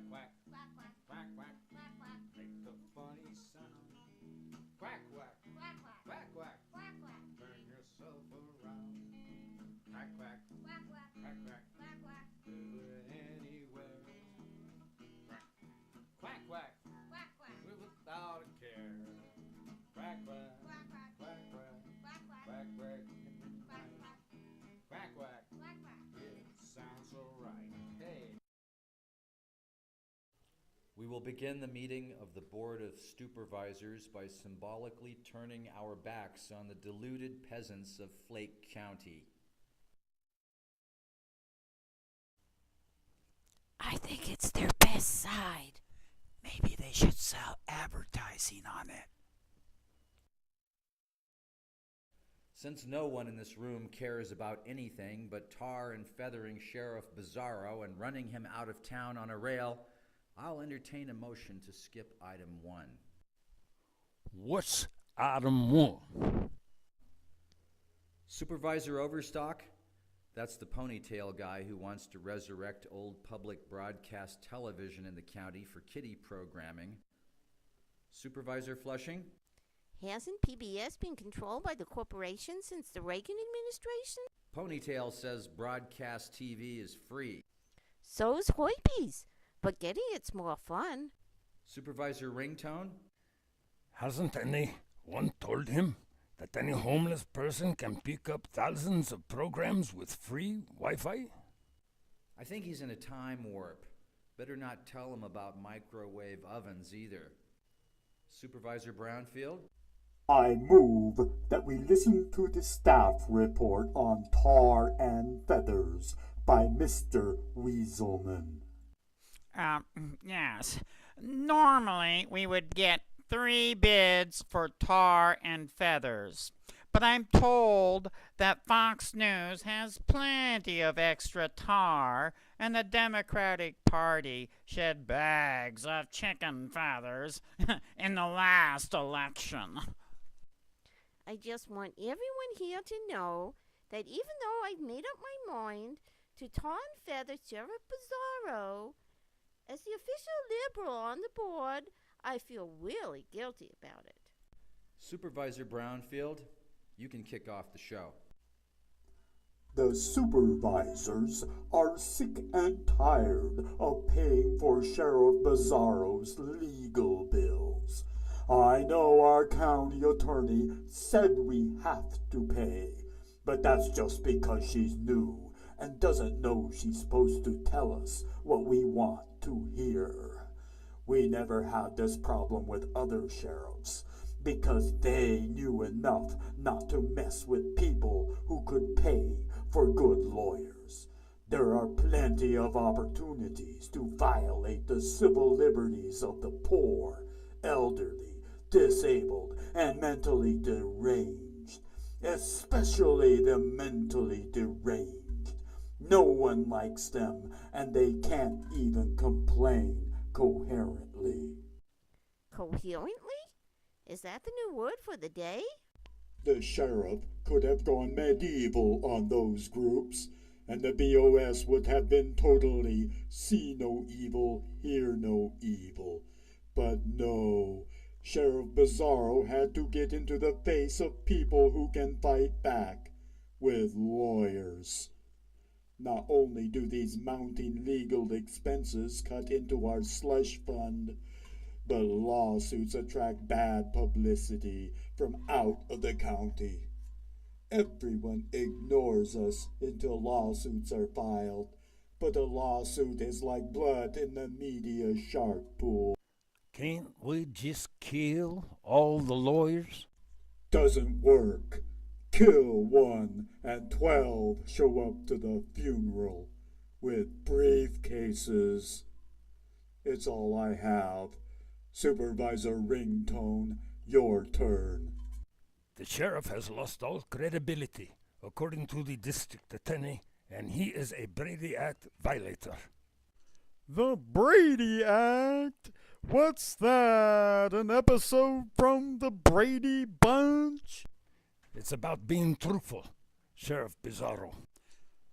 Quack, quack. Quack, quack. Quack, quack. Quack, quack. Make a funny sound. Quack, quack. Quack, quack. Quack, quack. Quack, quack. Turn yourself around. Quack, quack. Quack, quack. Quack, quack. Quack, quack. Do it anywhere. Quack, quack. Quack, quack. Without a care. Quack, quack. Quack, quack. Quack, quack. Quack, quack. Quack, quack. Quack, quack. Quack, quack. Quack, quack. It sounds so right. Hey. We will begin the meeting of the Board of Supervisors by symbolically turning our backs on the deluded peasants of Flake County. I think it's their best side. Maybe they should sell advertising on it. Since no one in this room cares about anything but tar and feathering Sheriff Bizarro and running him out of town on a rail, I'll entertain a motion to skip item 1. What's item 1? Supervisor Overstock? That's the ponytail guy who wants to resurrect old public broadcast television in the county for kiddie programming. Supervisor Flushing? Hasn't PBS been controlled by the corporation since the Reagan administration? Ponytail says broadcast TV is free. So's Hoipies, but getting it's more fun. Supervisor Ringtone? Hasn't anyone told him that any homeless person can pick up thousands of programs with free Wi-Fi? I think he's in a time warp. Better not tell him about microwave ovens either. Supervisor Brownfield? I move that we listen to the staff report on Tar and Feathers by Mr. Weaselman. Yes. Normally, we would get 3 bids for Tar and Feathers. But I'm told that Fox News has plenty of extra tar, and the Democratic Party shed bags of chicken feathers in the last election. I just want everyone here to know that even though I've made up my mind to Tar and Feather Sheriff Bizarro, as the official liberal on the board, I feel really guilty about it. Supervisor Brownfield, you can kick off the show. The supervisors are sick and tired of paying for Sheriff Bizarro's legal bills. I know our county attorney said we have to pay, but that's just because she's new and doesn't know she's supposed to tell us what we want to hear. We never had this problem with other sheriffs because they knew enough not to mess with people who could pay for good lawyers. There are plenty of opportunities to violate the civil liberties of the poor, elderly, disabled, and mentally deranged, especially the mentally deranged. No one likes them, and they can't even complain coherently. Coherently? Is that the new word for the day? The sheriff could have gone medieval on those groups, and the BOS would have been totally see no evil, hear no evil. But no, Sheriff Bizarro had to get into the face of people who can fight back with lawyers. Not only do these mounting legal expenses cut into our slush fund, but lawsuits attract bad publicity from out of the county. Everyone ignores us until lawsuits are filed, but a lawsuit is like blood in the media shark pool. Can't we just kill all the lawyers? Doesn't work. Kill 1 and 12 show up to the funeral with briefcases. It's all I have. Supervisor Ringtone, your turn. The sheriff has lost all credibility, according to the district attorney, and he is a Brady Act violator. The Brady Act? What's that? An episode from the Brady Bunch? It's about being truthful, Sheriff Bizarro.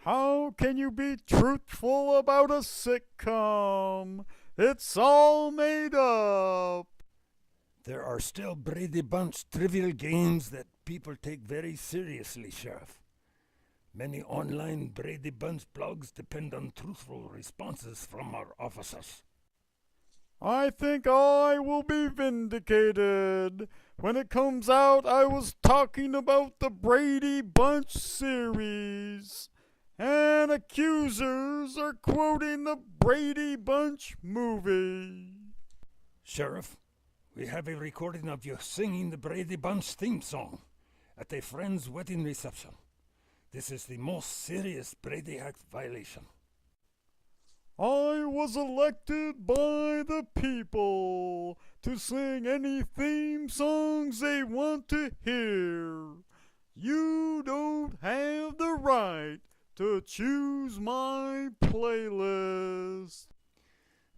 How can you be truthful about a sitcom? It's all made up. There are still Brady Bunch trivial games that people take very seriously, Sheriff. Many online Brady Bunch blogs depend on truthful responses from our officers. I think I will be vindicated. When it comes out, I was talking about the Brady Bunch series. And accusers are quoting the Brady Bunch movie. Sheriff, we have a recording of you singing the Brady Bunch theme song at a friend's wedding reception. This is the most serious Brady Act violation. I was elected by the people to sing any theme songs they want to hear. You don't have the right to choose my playlist.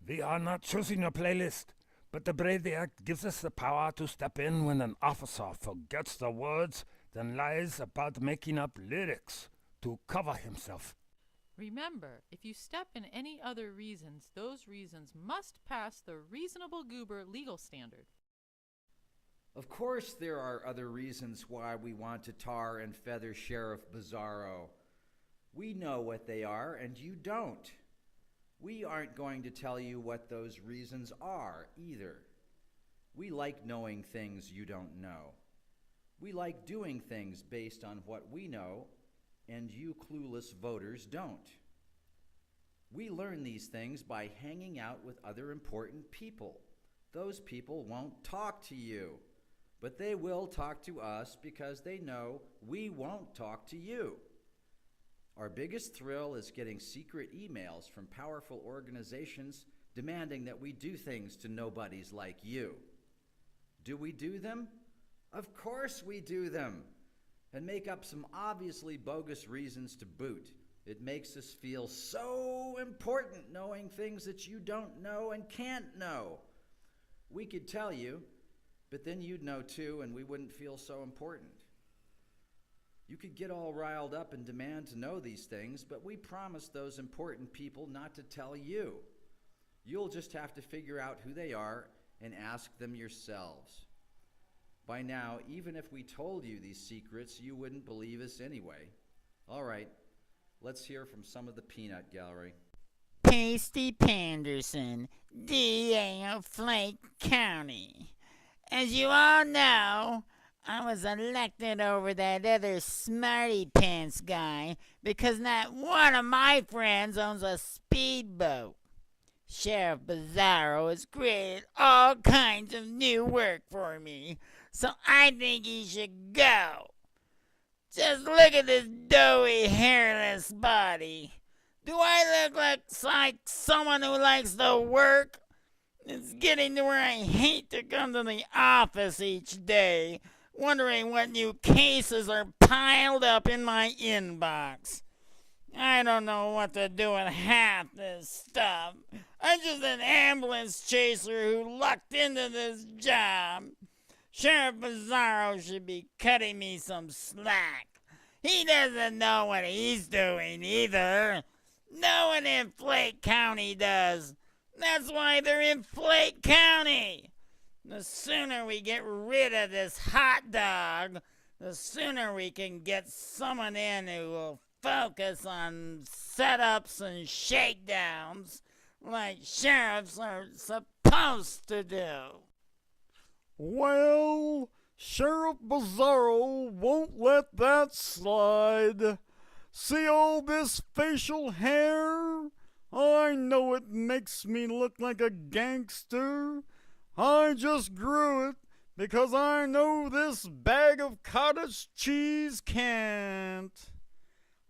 We are not choosing your playlist, but the Brady Act gives us the power to step in when an officer forgets the words, then lies about making up lyrics to cover himself. Remember, if you step in any other reasons, those reasons must pass the reasonable goober legal standard. Of course there are other reasons why we want to tar and feather Sheriff Bizarro. We know what they are, and you don't. We aren't going to tell you what those reasons are, either. We like knowing things you don't know. We like doing things based on what we know, and you clueless voters don't. We learn these things by hanging out with other important people. Those people won't talk to you, but they will talk to us because they know we won't talk to you. Our biggest thrill is getting secret emails from powerful organizations demanding that we do things to nobodies like you. Do we do them? Of course we do them, and make up some obviously bogus reasons to boot. It makes us feel so important knowing things that you don't know and can't know. We could tell you, but then you'd know too, and we wouldn't feel so important. You could get all riled up and demand to know these things, but we promise those important people not to tell you. You'll just have to figure out who they are and ask them yourselves. By now, even if we told you these secrets, you wouldn't believe us anyway. All right, let's hear from some of the peanut gallery. Pasty Panderson, DA of Flake County. As you all know, I was elected over that other smarty pants guy because not one of my friends owns a speedboat. Sheriff Bizarro has created all kinds of new work for me, so I think he should go. Just look at this doughy, hairless body. Do I look like someone who likes to work? It's getting to where I hate to come to the office each day, wondering what new cases are piled up in my inbox. I don't know what to do with half this stuff. I'm just an ambulance chaser who lucked into this job. Sheriff Bizarro should be cutting me some slack. He doesn't know what he's doing either. No one in Flake County does. That's why they're in Flake County. The sooner we get rid of this hot dog, the sooner we can get someone in who will focus on setups and shakedowns like sheriffs are supposed to do. Well, Sheriff Bizarro won't let that slide. See all this facial hair? I know it makes me look like a gangster. I just grew it because I know this bag of cottage cheese can't.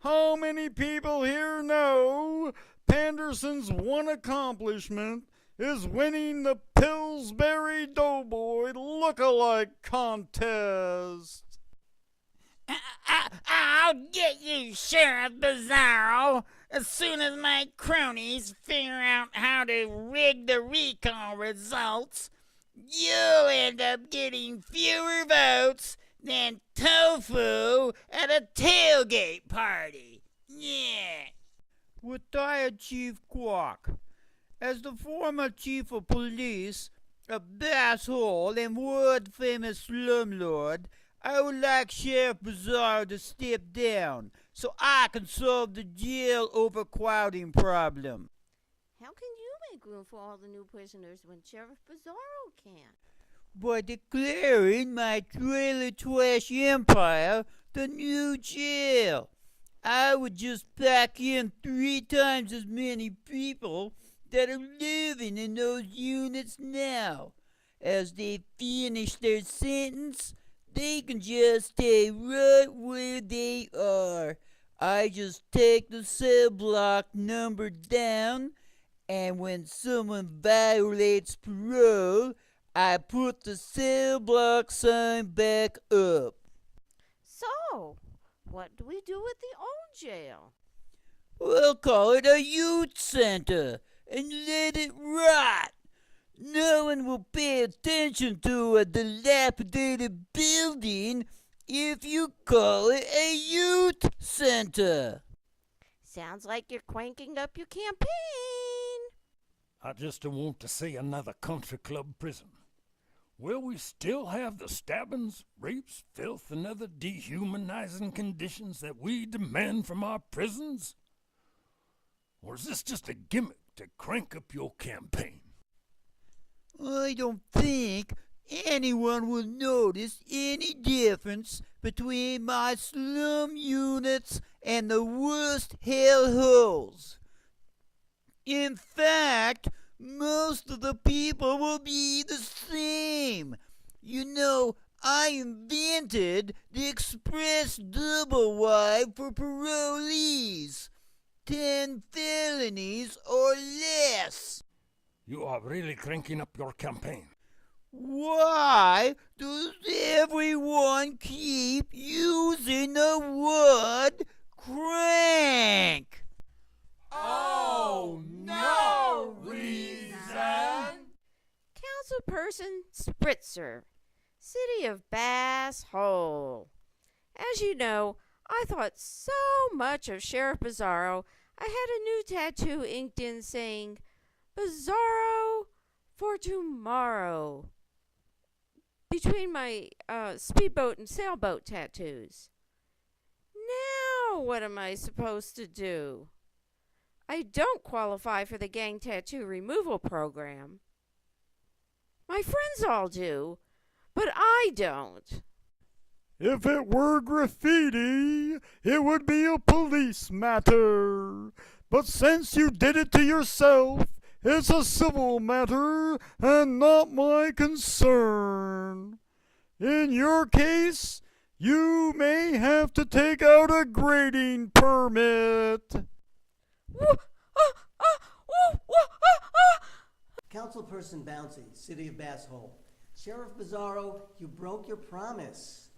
How many people here know Panderson's one accomplishment is winning the Pillsbury Doughboy look-alike contest? I'll get you, Sheriff Bizarro, as soon as my cronies figure out how to rig the recall results. You'll end up getting fewer votes than tofu at a tailgate party. Yeah. With that, Chief Guac, As the former chief of police of Bass Hole and world-famous slumlord, I would like Sheriff Bizarro to step down so I can solve the jail overcrowding problem. How can you make room for all the new prisoners when Sheriff Bizarro can't? By declaring my trailer trash empire the new jail. I would just pack in 3 times as many people that are living in those units now. As they finish their sentence, they can just stay right where they are. I just take the cell block number down, and when someone violates parole, I put the cell block sign back up. So, what do we do with the old jail? We'll call it a youth center and let it rot. No one will pay attention to a dilapidated building if you call it a youth center. Sounds like you're cranking up your campaign. I just don't want to see another country club prison. Will we still have the stabbings, rapes, filth, and other dehumanizing conditions that we demand from our prisons? Or is this just a gimmick to crank up your campaign? I don't think anyone will notice any difference between my slum units and the worst hellholes. In fact, most of the people will be the same. You know, I invented the express double wide for parolees. 10 felonies or less. You are really cranking up your campaign. Why does everyone keep using the word crank? Oh, no reason! Councilperson Spritzer, City of Bass Hole. As you know, I thought so much of Sheriff Bizarro, I had a new tattoo inked in saying, Bizarro for tomorrow, between my speedboat and sailboat tattoos. Now what am I supposed to do? I don't qualify for the gang tattoo removal program. My friends all do, but I don't. If it were graffiti, it would be a police matter. But since you did it to yourself, it's a civil matter and not my concern. In your case, you may have to take out a grading permit. Councilperson Bouncy, City of Bass Hole. Sheriff Bizarro, you broke your promise.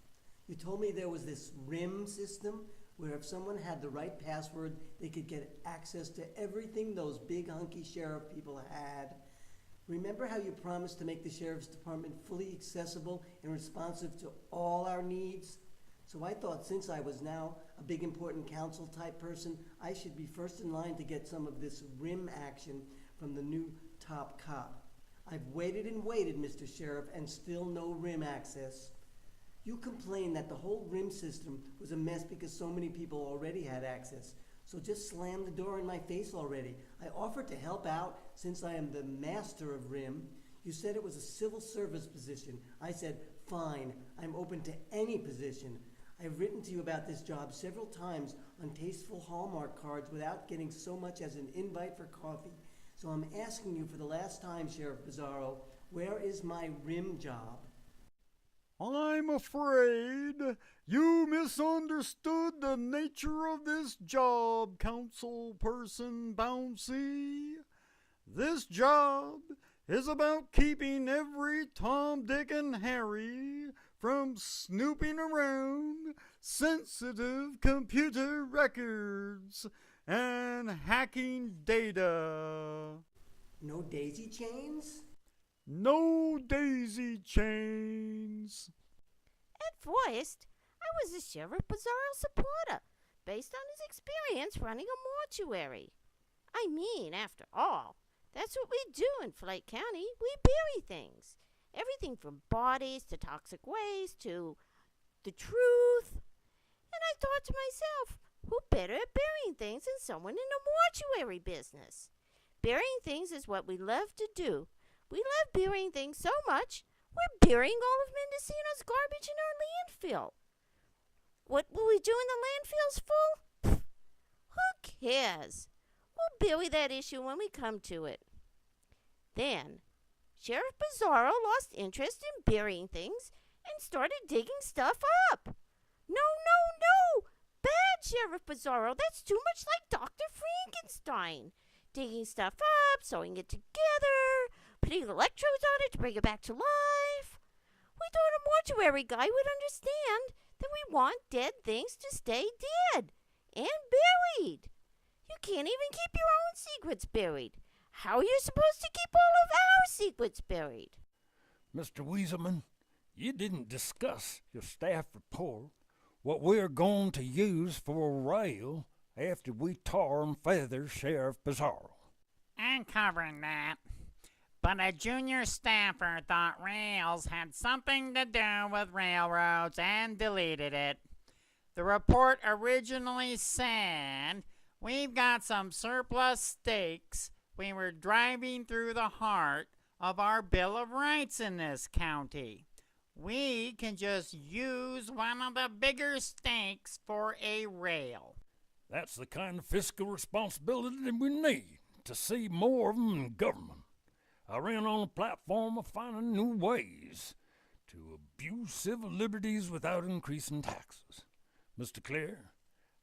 You told me there was this RIM system where if someone had the right password, they could get access to everything those big hunky sheriff people had. Remember how you promised to make the sheriff's department fully accessible and responsive to all our needs? So I thought since I was now a big important council type person, I should be first in line to get some of this RIM action from the new top cop. I've waited and waited, Mr. Sheriff, and still no RIM access. You complained that the whole RIM system was a mess because so many people already had access. So just slam the door in my face already. I offered to help out since I am the master of RIM. You said it was a civil service position. I said, fine, I'm open to any position. I've written to you about this job several times on tasteful Hallmark cards without getting so much as an invite for coffee. So I'm asking you for the last time, Sheriff Bizarro, where is my RIM job? I'm afraid you misunderstood the nature of this job, Councilperson Bouncy. This job is about keeping every Tom, Dick, and Harry from snooping around sensitive computer records and hacking data. No daisy chains? No daisy chains. At first, I was a Sheriff Bizarro supporter, based on his experience running a mortuary. I mean, after all, That's what we do in Flake County. We bury things. Everything from bodies to toxic waste to the truth. And I thought to myself, who better at burying things than someone in the mortuary business? Burying things is what we love to do. We love burying things so much, we're burying all of Mendocino's garbage in our landfill. What will we do when the landfill's full? Pfft, who cares? We'll bury that issue when we come to it. Then, Sheriff Bizarro lost interest in burying things and started digging stuff up. No, bad Sheriff Bizarro. That's too much like Dr. Frankenstein. Digging stuff up, sewing it together, putting electrodes on it to bring it back to life. We thought a mortuary guy would understand that we want dead things to stay dead and buried. You can't even keep your own secrets buried. How are you supposed to keep all of our secrets buried? Mr. Weaselman, you didn't discuss your staff report, what we're going to use for a rail after we tar and feather Sheriff Bizarro. I'm covering that. But a junior staffer thought rails had something to do with railroads and deleted it. The report originally said, we've got some surplus stakes. We were driving through the heart of our Bill of Rights in this county. We can just use one of the bigger stakes for a rail. That's the kind of fiscal responsibility that we need to see more of them in government. I ran on a platform of finding new ways to abuse civil liberties without increasing taxes. Mr. Clear,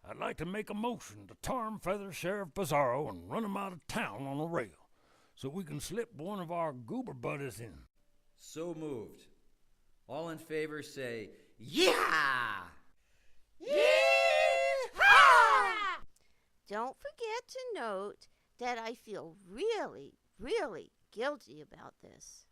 I'd like to make a motion to tar and feather Sheriff Bizarro and run him out of town on a rail so we can slip one of our goober buddies in. So moved. All in favor say, yeah! Don't forget to note that I feel really, really guilty about this.